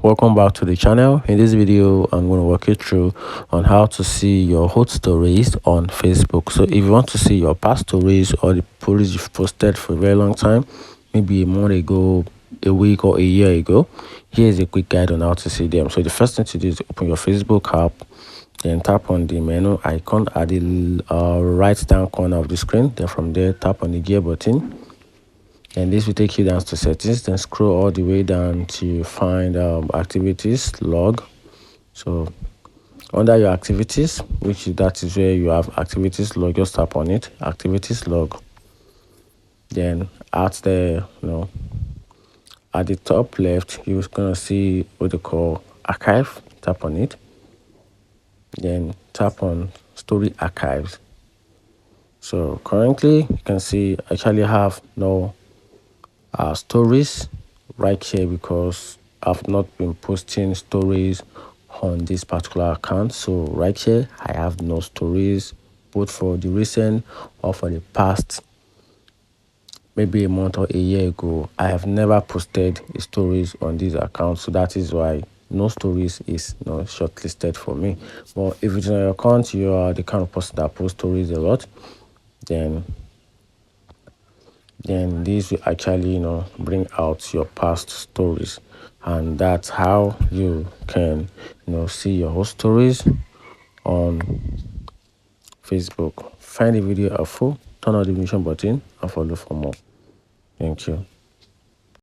welcome back to the channel. In this video I'm going to walk you through on how to see your hot stories on Facebook. So if you want to see your past stories or the stories you've posted for a very long time, maybe a month ago, a week or a year ago, here's a quick guide on how to see them. So the first thing to do is open your Facebook app, then tap on the menu icon at the right down corner of the screen. Then from there tap on the gear button, and this will take you down to settings. Then scroll all the way down to find activities log. So under your activities, that is where you have activities log, just tap on it, activities log. Then at the at the top left, you're gonna see what they call archive. Tap on it, then tap on story archives. So currently you can see I actually have no stories right here because I've not been posting stories on this particular account. So right here I have no stories, both for the recent or for the past, maybe a month or a year ago. I have never posted stories on this account, so that is why no stories is not shortlisted for me. But if it's on your account, you are the kind of person that posts stories a lot, then this will actually bring out your past stories, and that's how you can see your whole stories on Facebook. Find the video helpful, turn on the notification button and follow for more. Thank you.